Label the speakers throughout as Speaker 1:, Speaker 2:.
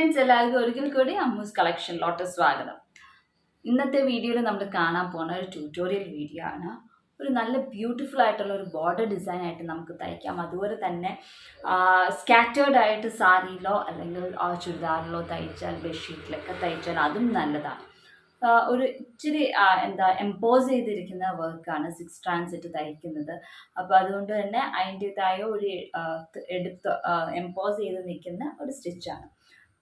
Speaker 1: Friends, എല്ലാവർക്കും ഒരിക്കൽ കൂടി അമ്മൂസ് കളക്ഷനിലോട്ട് സ്വാഗതം. ഇന്നത്തെ വീഡിയോയിൽ നമ്മൾ കാണാൻ പോകുന്ന ഒരു ട്യൂട്ടോറിയൽ വീഡിയോ ആണ്. ഒരു നല്ല ബ്യൂട്ടിഫുൾ ആയിട്ടുള്ള ഒരു ബോർഡർ ഡിസൈൻ ആയിട്ട് നമുക്ക് തയ്ക്കാം. അതുപോലെ തന്നെ സ്കാറ്റേർഡ് ആയിട്ട് സാരിയിലോ അല്ലെങ്കിൽ ചുരിദാറിലോ തയ്ച്ചാൽ, ബെഡ്ഷീറ്റിലൊക്കെ തയ്ച്ചാൽ അതും നല്ലതാണ്. ഒരു ഇച്ചിരി എംപോസ് ചെയ്തിരിക്കുന്ന വർക്കാണ് 6 strands ഇട്ട് തയ്ക്കുന്നത്. അപ്പോൾ അതുകൊണ്ട് തന്നെ അതിൻ്റെതായ ഒരു എടുത്ത് എംപോസ് ചെയ്ത് നിൽക്കുന്ന ഒരു സ്റ്റിച്ചാണ്.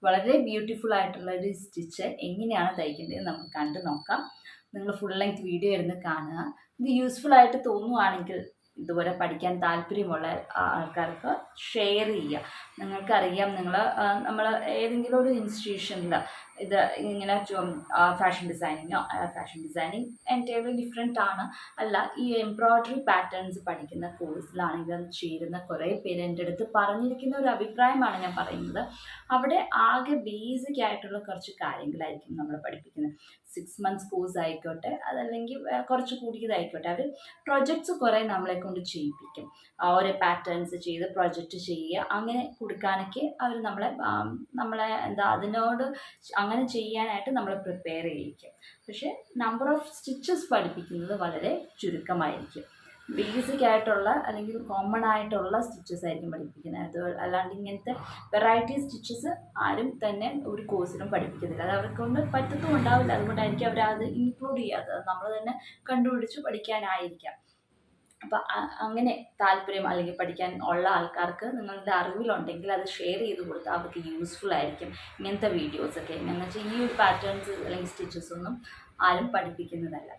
Speaker 1: വളരെ ബ്യൂട്ടിഫുൾ ആയിട്ടുള്ള ഒരു സ്റ്റിച്ച് എങ്ങനെയാണ് തയ്ക്കേണ്ടത് നമുക്ക് കണ്ടു നോക്കാം. നിങ്ങൾ ഫുൾ ലെങ്ത് വീഡിയോ ഇരുന്ന് കാണുക. ഇത് യൂസ്ഫുൾ ആയിട്ട് തോന്നുവാണെങ്കിൽ ഇതുപോലെ പഠിക്കാൻ താല്പര്യമുള്ള ആൾക്കാർക്ക് ഷെയർ ചെയ്യുക. നിങ്ങൾക്കറിയാം, നമ്മൾ ഏതെങ്കിലും ഒരു ഇൻസ്റ്റിറ്റ്യൂഷനിൽ ഇത് ഇങ്ങനെ ഫാഷൻ ഡിസൈനിങ് എൻ്റയർലി ഡിഫറെൻ്റ് ആണ്. അല്ല, ഈ എംബ്രോയ്ഡറി പാറ്റേൺസ് പഠിക്കുന്ന കോഴ്സിലാണെങ്കിൽ ചേരുന്ന കുറേ പേര് എൻ്റെ അടുത്ത് പറഞ്ഞിരിക്കുന്ന ഒരു അഭിപ്രായമാണ് ഞാൻ പറയുന്നത്. അവിടെ ആകെ ബേസിക് ആയിട്ടുള്ള കുറച്ച് കാര്യങ്ങളായിരിക്കും നമ്മൾ പഠിപ്പിക്കുന്നത്. 6 months കോഴ്സ് ആയിക്കോട്ടെ, അതല്ലെങ്കിൽ കുറച്ച് കൂടിയതായിക്കോട്ടെ, അവർ പ്രൊജക്ട്സ് കുറേ നമ്മളെ കൊണ്ട് ചെയ്യിപ്പിക്കും. ഓരോ പാറ്റേൺസ് ചെയ്ത് പ്രൊജക്റ്റ് ചെയ്യുക, അങ്ങനെ കൊടുക്കാനൊക്കെ അവർ നമ്മളെ അതിനോട് അങ്ങനെ ചെയ്യാനായിട്ട് നമ്മളെ പ്രിപ്പയർ ചെയ്യിക്കും. പക്ഷേ നമ്പർ ഓഫ് സ്റ്റിച്ചസ് പഠിപ്പിക്കുന്നത് വളരെ ചുരുക്കമായിരിക്കും. ബേസിക് ആയിട്ടുള്ള അല്ലെങ്കിൽ കോമൺ ആയിട്ടുള്ള സ്റ്റിച്ചസ് ആയിരിക്കും പഠിപ്പിക്കുന്നത്. അത് അല്ലാണ്ട് ഇങ്ങനത്തെ വെറൈറ്റി സ്റ്റിച്ചസ് ആരും തന്നെ ഒരു കോഴ്സിലും പഠിപ്പിക്കുന്നില്ല. അത് അവർക്ക് കൊണ്ട് പറ്റത്തും ഉണ്ടാവില്ല. അതുകൊണ്ടായിരിക്കും അവരത് ഇൻക്ലൂഡ് ചെയ്യാത്തത്. നമ്മൾ തന്നെ കണ്ടുപിടിച്ച് പഠിക്കാനായിരിക്കാം. അപ്പം അങ്ങനെ താല്പര്യം അല്ലെങ്കിൽ പഠിക്കാൻ ഉള്ള ആൾക്കാർക്ക് നിങ്ങളുടെ അറിവിലുണ്ടെങ്കിൽ അത് ഷെയർ ചെയ്ത് കൊടുത്താൽ അവർക്ക് യൂസ്ഫുൾ ആയിരിക്കും. ഇങ്ങനത്തെ വീഡിയോസൊക്കെ എങ്ങനെയാണെന്ന് വെച്ചാൽ ഈ ഒരു പാറ്റേൺസ് അല്ലെങ്കിൽ സ്റ്റിച്ചസ് ഒന്നും ആരും പഠിപ്പിക്കുന്നതല്ല.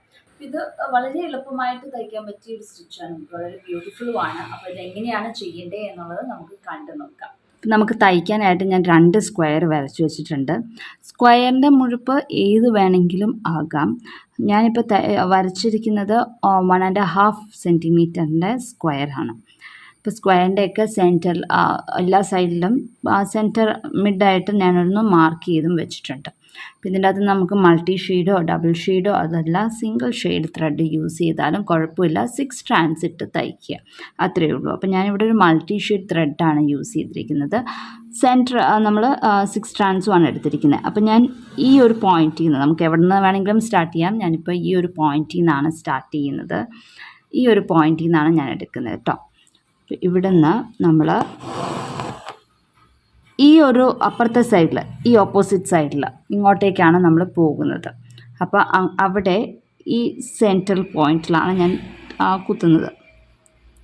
Speaker 1: ഇത് വളരെ എളുപ്പമായിട്ട് തയ്ക്കാൻ പറ്റിയ ഒരു സ്റ്റിച്ചാണ്. വളരെ ബ്യൂട്ടിഫുള്ളുമാണ്. അപ്പോൾ ഇതെങ്ങനെയാണ് ചെയ്യേണ്ടത് എന്നുള്ളത് നമുക്ക് കണ്ടു നോക്കാം. നമുക്ക് തയ്ക്കാനായിട്ട് ഞാൻ 2 സ്ക്വയർ വരച്ച് വെച്ചിട്ടുണ്ട്. സ്ക്വയറിൻ്റെ മുഴുപ്പ് ഏത് വേണമെങ്കിലും ആകാം. ഞാനിപ്പോൾ വരച്ചിരിക്കുന്നത് 1.5 സെൻറ്റിമീറ്ററിൻ്റെ സ്ക്വയറാണ്. ഇപ്പോൾ സ്ക്വയറിൻ്റെയൊക്കെ സെൻറ്റർ എല്ലാ സൈഡിലും സെൻറ്റർ മിഡായിട്ട് ഞാനൊന്ന് മാർക്ക് ചെയ്തും വെച്ചിട്ടുണ്ട്. അപ്പോൾ ഇതിൻ്റെ അകത്ത് നമുക്ക് മൾട്ടി ഷെയ്ഡോ ഡബിൾ ഷെയ്ഡോ അതല്ല സിംഗിൾ ഷെയ്ഡ് ത്രെഡ് യൂസ് ചെയ്താലും കുഴപ്പമില്ല. 6 strands ഇട്ട് തയ്ക്കുക, അത്രയേ ഉള്ളൂ. അപ്പോൾ ഞാനിവിടെ ഒരു മൾട്ടി ഷെയ്ഡ് ത്രെഡാണ് യൂസ് ചെയ്തിരിക്കുന്നത്. സെൻറ്റർ നമ്മൾ 6 strandsമാണ് എടുത്തിരിക്കുന്നത്. അപ്പോൾ ഞാൻ ഈ ഒരു പോയിന്റിൽ നിന്ന്, നമുക്ക് എവിടെ നിന്ന് വേണമെങ്കിലും സ്റ്റാർട്ട് ചെയ്യാം. ഞാനിപ്പോൾ ഈ ഒരു പോയിന്റിൽ നിന്നാണ് സ്റ്റാർട്ട് ചെയ്യുന്നത്. ഈ ഒരു പോയിന്റിൽ നിന്നാണ് ഞാൻ എടുക്കുന്നത് കേട്ടോ. ഇവിടെ നിന്ന് നമ്മൾ ഈ ഒരു അപ്പുറത്തെ സൈഡിൽ, ഈ ഓപ്പോസിറ്റ് സൈഡിൽ ഇങ്ങോട്ടേക്കാണ് നമ്മൾ പോകുന്നത്. അപ്പോൾ അവിടെ ഈ സെൻട്രൽ പോയിന്റിലാണ് ഞാൻ കുത്തുന്നത്.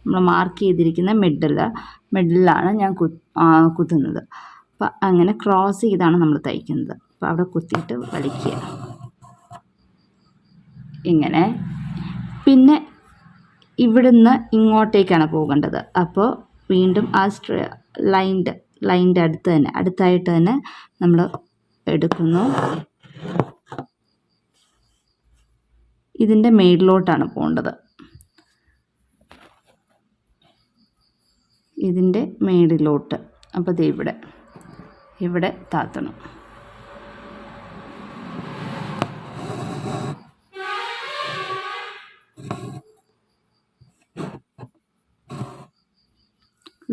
Speaker 1: നമ്മൾ മാർക്ക് ചെയ്തിരിക്കുന്ന മിഡിലാണ് ഞാൻ കുത്തുന്നത്. അപ്പം അങ്ങനെ ക്രോസ് ചെയ്താണ് നമ്മൾ തയ്ക്കുന്നത്. അപ്പോൾ അവിടെ കുത്തിയിട്ട് വലിക്കുക ഇങ്ങനെ. പിന്നെ ഇവിടുന്ന് ഇങ്ങോട്ടേക്കാണ് പോകേണ്ടത്. അപ്പോൾ വീണ്ടും ആ ലൈൻ്റെ അടുത്തായിട്ട് തന്നെ നമ്മൾ എടുക്കുന്നു. ഇതിൻ്റെ മേളിലോട്ടാണ് പോകേണ്ടത്. ഇതിൻ്റെ മേളിലോട്ട്. അപ്പോൾ ഇത് ഇവിടെ താത്തണം.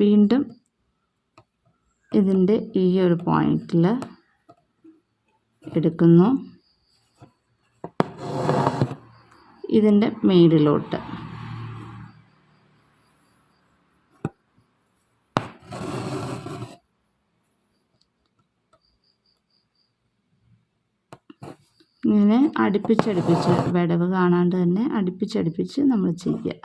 Speaker 1: വീണ്ടും ഇതിൻ്റെ ഈ ഒരു പോയിന്റിൽ എടുക്കുന്നു. ഇതിൻ്റെ മേളിലോട്ട്. ഇങ്ങനെ അടുപ്പിച്ചടുപ്പിച്ച് വിടവ് കാണാണ്ട് തന്നെ അടുപ്പിച്ചടുപ്പിച്ച് നമ്മൾ ചെയ്യുക.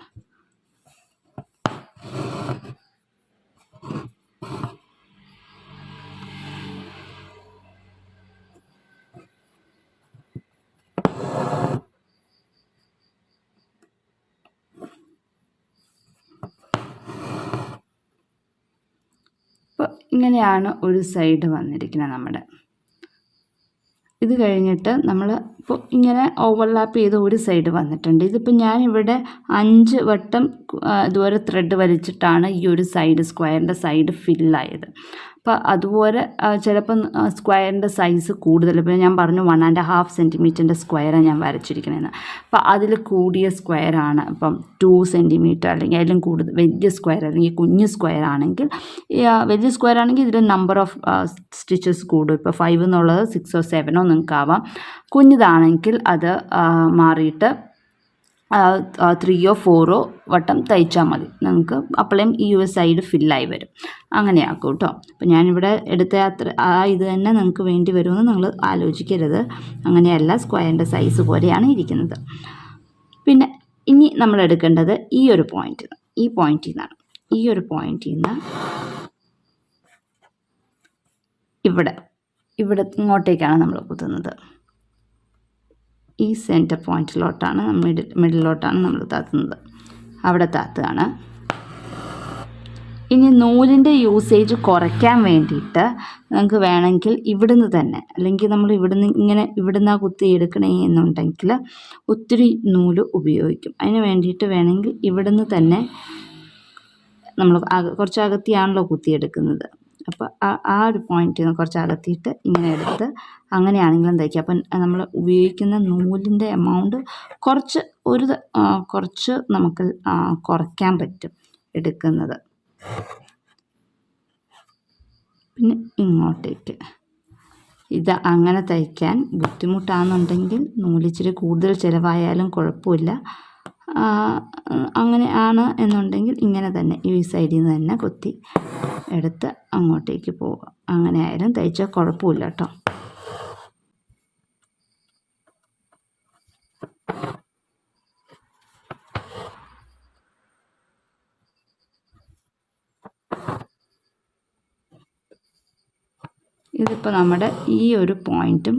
Speaker 1: അപ്പോൾ ഇങ്ങനെയാണ് ഒരു സൈഡ് വന്നിരിക്കുന്നത് നമ്മുടെ. ഇത് കഴിഞ്ഞിട്ട് നമ്മൾ ഇപ്പോൾ ഇങ്ങനെ ഓവർലാപ്പ് ചെയ്ത് ഒരു സൈഡ് വന്നിട്ടുണ്ട്. ഇതിപ്പോൾ ഞാനിവിടെ 5 വട്ടം ഇതുവരെ ത്രെഡ് വലിച്ചിട്ടാണ് ഈ ഒരു സൈഡ്, സ്ക്വയറിൻ്റെ സൈഡ് ഫില്ലായത്. അപ്പോൾ അതുപോലെ ചിലപ്പം സ്ക്വയറിൻ്റെ സൈസ് കൂടുതൽ, ഇപ്പോൾ ഞാൻ പറഞ്ഞു 1.5 സെൻറ്റിമീറ്ററിൻ്റെ സ്ക്വയറാണ് ഞാൻ വരച്ചിരിക്കണതെന്ന്. അപ്പോൾ അതിൽ കൂടിയ സ്ക്വയറാണ് ഇപ്പം 2 സെൻറ്റിമീറ്റർ അല്ലെങ്കിൽ അതിലും കൂടുതൽ വലിയ സ്ക്വയർ അല്ലെങ്കിൽ കുഞ്ഞ് സ്ക്വയർ ആണെങ്കിൽ, വലിയ സ്ക്വയർ ആണെങ്കിൽ ഇതിൽ നമ്പർ ഓഫ് സ്റ്റിച്ചസ് കൂടും. ഇപ്പോൾ 5 എന്നുള്ളത് 6 7 നിങ്ങൾക്ക് ആവാം. കുഞ്ഞിതാണെങ്കിൽ അത് മാറിയിട്ട് 3 4 വട്ടം തയ്ച്ചാൽ മതി നിങ്ങൾക്ക്. അപ്പോഴേയും ഈ ഒരു സൈഡ് ഫില്ലായി വരും. അങ്ങനെയാക്കും കേട്ടോ. അപ്പോൾ ഞാനിവിടെ എടുത്ത ഇത് തന്നെ നിങ്ങൾക്ക് വേണ്ടി വരുമെന്ന് നിങ്ങൾ ആലോചിക്കരുത്. അങ്ങനെയല്ല, സ്ക്വയറിൻ്റെ സൈസ് പോലെയാണ് ഇരിക്കുന്നത്. പിന്നെ ഇനി നമ്മൾ എടുക്കേണ്ടത് ഈ ഒരു പോയിന്റ്, ഈ പോയിന്റിൽ നിന്നാണ്. ഈ ഒരു പോയിന്റിൽ നിന്ന് ഇവിടെ ഇങ്ങോട്ടേക്കാണ് നമ്മൾ കുത്തുന്നത്. ഈ സെൻറ്റർ പോയിന്റിലോട്ടാണ്, മിഡിലോട്ടാണ് നമ്മൾ താത്തുന്നത്. അവിടെ താത്തുകയാണ്. ഇനി നൂലിൻ്റെ യൂസേജ് കുറയ്ക്കാൻ വേണ്ടിയിട്ട് നമുക്ക് വേണമെങ്കിൽ ഇവിടുന്ന് തന്നെ, അല്ലെങ്കിൽ നമ്മൾ ഇവിടുന്ന് കുത്തി എടുക്കണേ എന്നുണ്ടെങ്കിൽ ഒത്തിരി നൂല് ഉപയോഗിക്കും. അതിന് വേണ്ടിയിട്ട് വേണമെങ്കിൽ ഇവിടുന്ന് തന്നെ നമ്മൾ കുറച്ച് അകത്തിയാണല്ലോ കുത്തിയെടുക്കുന്നത്. അപ്പോൾ ആ ഒരു പോയിന്റിൽ നിന്ന് കുറച്ച് അകത്തിയിട്ട് ഇങ്ങനെ എടുത്ത് അങ്ങനെയാണെങ്കിലും തയ്ക്കുക. അപ്പം നമ്മൾ ഉപയോഗിക്കുന്ന നൂലിൻ്റെ എമൗണ്ട് കുറച്ച് നമുക്ക് കുറയ്ക്കാൻ പറ്റും എടുക്കുന്നത്. പിന്നെ ഇങ്ങോട്ടേക്ക് ഇത് അങ്ങനെ തയ്ക്കാൻ ബുദ്ധിമുട്ടാണെന്നുണ്ടെങ്കിൽ നൂലിച്ചിരി കൂടുതൽ ചിലവായാലും കുഴപ്പമില്ല. അങ്ങനെ ആണ് എന്നുണ്ടെങ്കിൽ ഇങ്ങനെ തന്നെ ഈ സൈഡിൽ നിന്ന് തന്നെ കുത്തി എടുത്ത് അങ്ങോട്ടേക്ക് പോവുക. അങ്ങനെ ആയാലും തയ്ച്ചാൽ കുഴപ്പമില്ല കേട്ടോ. ഇതിപ്പോൾ നമ്മുടെ ഈ ഒരു പോയിൻറ്റും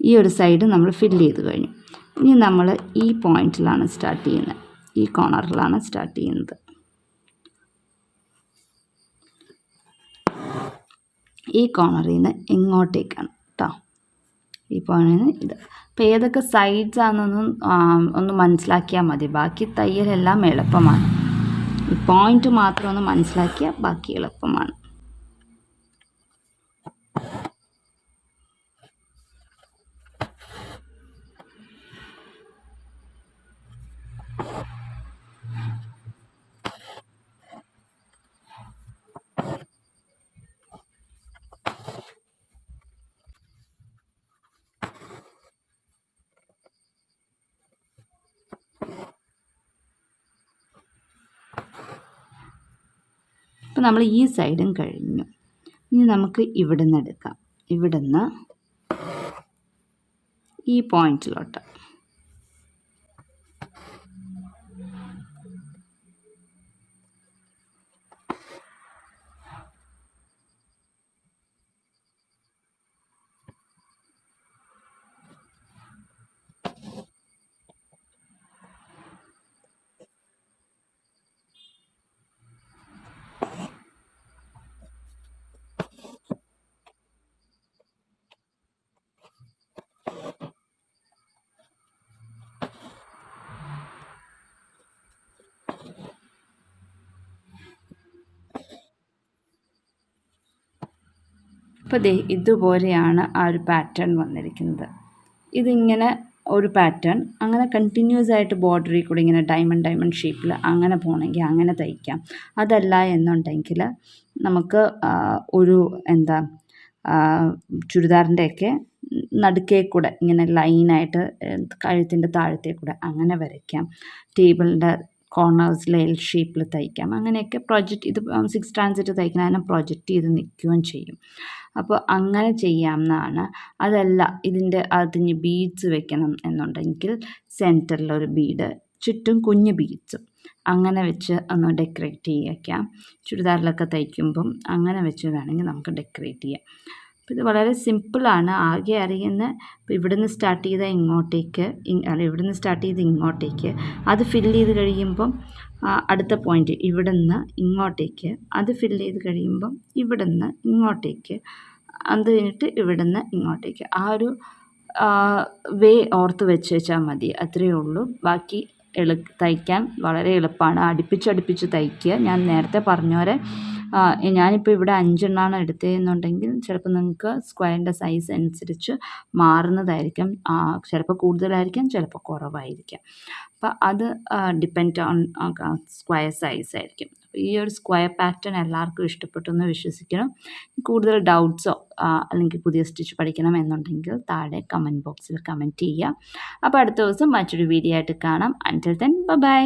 Speaker 1: ഈ ഒരു സൈഡും നമ്മൾ ഫില്ല് ചെയ്ത് കഴിഞ്ഞു. ഇനി നമ്മൾ ഈ പോയിൻറ്റിലാണ് സ്റ്റാർട്ട് ചെയ്യുന്നത്, ഈ കോർണറിലാണ് സ്റ്റാർട്ട് ചെയ്യുന്നത്. ഈ കോർണറിൽ നിന്ന് ഇങ്ങോട്ടേക്കാണ് കേട്ടോ ഈ പോയിന്റിന് ഇത്. അപ്പോൾ ഏതൊക്കെ സൈഡ്സ് ആണെന്നൊന്നും ഒന്ന് മനസ്സിലാക്കിയാൽ മതി. ബാക്കി തയ്യലെല്ലാം എളുപ്പമാണ്. ഈ പോയിന്റ് മാത്രം ഒന്ന് മനസ്സിലാക്കിയാൽ ബാക്കി എളുപ്പമാണ്. അപ്പോൾ നമ്മൾ ഈ സൈഡും കഴിഞ്ഞു. ഇനി നമുക്ക് ഇവിടുന്ന് എടുക്കാം. ഇവിടുന്ന് ഈ പോയിന്റിലോട്ട് അപ്പോൾ ദേ ഇതുപോലെയാണ് ആ ഒരു പാറ്റേൺ വന്നിരിക്കുന്നത്. ഇതിങ്ങനെ ഒരു പാറ്റേൺ അങ്ങനെ കണ്ടിന്യൂസ് ആയിട്ട് ബോർഡറിൽ കൂടി ഇങ്ങനെ ഡയമണ്ട് ഷേപ്പിൽ അങ്ങനെ പോകണമെങ്കിൽ അങ്ങനെ തയ്ക്കാം. അതല്ല എന്നുണ്ടെങ്കിൽ നമുക്ക് ഒരു ചുരിദാറിൻ്റെയൊക്കെ നടുക്കേ കൂടെ ഇങ്ങനെ ലൈനായിട്ട് കഴുത്തിൻ്റെ താഴത്തേ കൂടെ അങ്ങനെ വരയ്ക്കാം. ടേബിളിൻ്റെ കോർണേഴ്സിൽ എൽ ഷേപ്പിൽ തയ്ക്കാം. അങ്ങനെയൊക്കെ ഇത് 6 ട്രാൻസിറ്റ് തയ്ക്കണതിനെ പ്രൊജക്റ്റ് ചെയ്ത് നിൽക്കുകയും ചെയ്യും. അപ്പോൾ അങ്ങനെ ചെയ്യാവുന്നതാണ്. അതല്ല അതിന് ബീഡ്സ് വെക്കണം എന്നുണ്ടെങ്കിൽ സെൻറ്ററിലൊരു ബീഡ്, ചുറ്റും കുഞ്ഞ് ബീഡ്സും അങ്ങനെ വെച്ച് ഒന്ന് ഡെക്കറേറ്റ് ചെയ്യിക്കാം. ചുരിദാറിലൊക്കെ തയ്ക്കുമ്പം അങ്ങനെ വെച്ച് വേണമെങ്കിൽ നമുക്ക് ഡെക്കറേറ്റ് ചെയ്യാം. അപ്പോൾ ഇത് വളരെ സിമ്പിളാണ്. ആകെ അറിയുന്ന ഇപ്പോൾ ഇവിടുന്ന് സ്റ്റാർട്ട് ചെയ്ത ഇവിടുന്ന് സ്റ്റാർട്ട് ചെയ്ത് ഇങ്ങോട്ടേക്ക് അത് ഫില്ല് ചെയ്ത് കഴിയുമ്പം അടുത്ത പോയിൻ്റ് ഇവിടുന്ന് ഇങ്ങോട്ടേക്ക് അത് ഫില്ല് ചെയ്ത് കഴിയുമ്പം ഇവിടുന്ന് ഇങ്ങോട്ടേക്ക് അത് കഴിഞ്ഞിട്ട് ഇവിടുന്ന് ഇങ്ങോട്ടേക്ക് ആ ഒരു വേ ഓർത്ത് വെച്ചാൽ മതി. അത്രയേ ഉള്ളൂ. ബാക്കി തയ്ക്കാൻ വളരെ എളുപ്പമാണ്. അടുപ്പിച്ച് തയ്ക്കുക. ഞാൻ നേരത്തെ പറഞ്ഞ പോലെ ഞാനിപ്പോൾ ഇവിടെ 5 എണ്ണമാണ് എടുത്തതെന്നുണ്ടെങ്കിൽ ചിലപ്പോൾ നിങ്ങൾക്ക് സ്ക്വയറിൻ്റെ സൈസ് അനുസരിച്ച് മാറുന്നതായിരിക്കും. ചിലപ്പോൾ കൂടുതലായിരിക്കാം, ചിലപ്പോൾ കുറവായിരിക്കാം. അപ്പോൾ അത് ഡിപ്പെൻഡ് ഓൺ സ്ക്വയർ സൈസ് ആയിരിക്കും. ഈ ഒരു സ്ക്വയർ പാറ്റേൺ എല്ലാവർക്കും ഇഷ്ടപ്പെട്ടു എന്ന് വിശ്വസിക്കണം. കൂടുതൽ ഡൗട്ട്സോ അല്ലെങ്കിൽ പുതിയ സ്റ്റിച്ച് പഠിക്കണം എന്നുണ്ടെങ്കിൽ താഴെ കമൻറ്റ് ബോക്സിൽ കമൻറ്റ് ചെയ്യുക. അപ്പോൾ അടുത്ത ദിവസം മറ്റൊരു വീഡിയോ ആയിട്ട് കാണാം. അൻറ്റിൽ ദെൻ ബൈ.